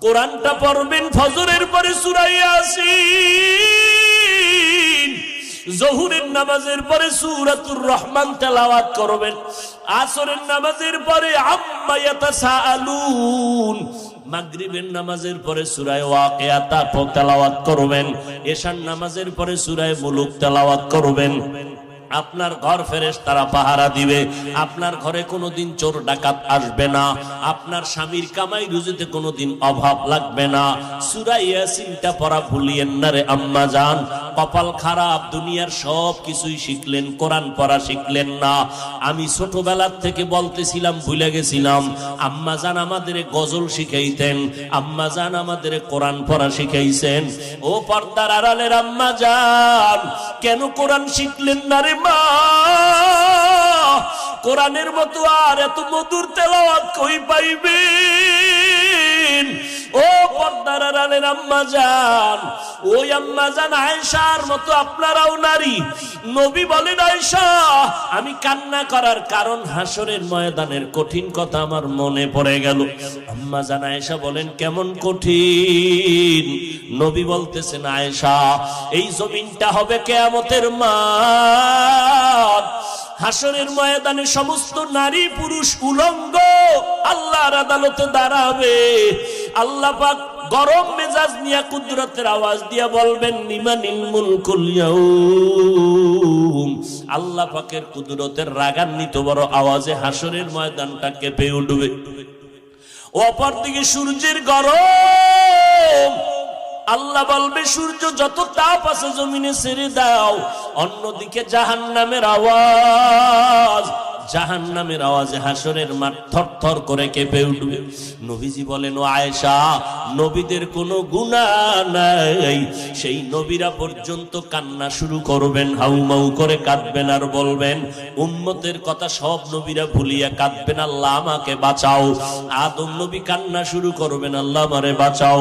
কোরআনটা পড়বেন ফজরের পরে সূরা ইয়াসিন, জোহরের নামাজের পরে সূরাতুর রহমান তেলাওয়াত করবেন, আসরের নামাজের পরে আম্মা ইয়াতাসাআলুন, মাগরিবের নামাজের পরে সূরা ওয়াকিয়া তেলাওয়াত করবেন, এশার নামাজের পরে সূরা মুলুক তেলাওয়াত করবেন। আপনার ঘর ফেরেশতারা পাহারা দিবে, আপনার ঘরে কোনোদিন চোর ডাকাত আসবে না, আপনার স্বামীর কামাই রুজিতে কোনোদিন অভাব লাগবে না। সূরা ইয়াসিনটা পড়া ভুলিয়েন না রে আম্মা জান। কপাল খারাপ, দুনিয়ার সব কিছুই শিখলেন, কোরআন পড়া শিখলেন না। আমি ছোটবেলার থেকে বলতেছিলাম, ভুলে গেছিলাম, আম্মা জান আমাদের গজল শিখাইতেন, আম্মা জান আমাদের কোরআন পড়া শিখাইছেন। ও পর্দার আড়ালের আম্মা জান, কেন কোরআন শিখলেন না রে মা? কোরআনের মতো আর এত মধুর তেলাওয়াত কই পাইবেন? ও পর্দার আড়ালের আম্মা জান, ওই আম্মা জান আয়েশার মতো আপনারাও নারী। নবী বলেন, আয়েশা আমি কান্না করার কারণ হাসরের ময়দানের কঠিন কথা আমার মনে পড়ে গেল। আম্মা জান আয়েশা বলেন, কেমন কঠিন? নবী বলতেছেন, আয়েশা এই জমিনটা হবে কিয়ামতের মাঠ, হাসরের ময়দানে সমস্ত নারী পুরুষ উলঙ্গ আল্লাহর আদালতে দাঁড়াবে। আল্লাহ পাক গরম মেজাজ নিয়ে কুদরতের আওয়াজ দিয়া বলবেন, লিমানিল মুলকুল ইয়াউম। আল্লাহ পাকের কুদরতের রাগান্বিত বড় আওয়াজে হাসরের ময়দানটা কেঁপে উঠবে। অপরদিকে সূর্যের গরম, আল্লাহ বলবে সূর্য যত তাপ আছে জমিনে ছেড়ে দাও। অন্যদিকে জাহান্নামের আওয়াজ, জাহান্নামের আওয়াজে হাসরের মাঠ থরথর করে কেঁপে উঠবে। নবীজি বলেন, ও আয়েশা নবীদের কোনো গুনাহ নাই, সেই নবীরা পর্যন্ত কান্না শুরু করবেন, হাউমাউ করে কাঁদবেন আর বলবেন, উম্মতের কথা সব নবীরা ভুলিয়া কাঁদবেন, আল্লাহ আমাকে বাঁচাও। আদম নবী কান্না শুরু করবেন, আল্লাহ আমারে বাঁচাও।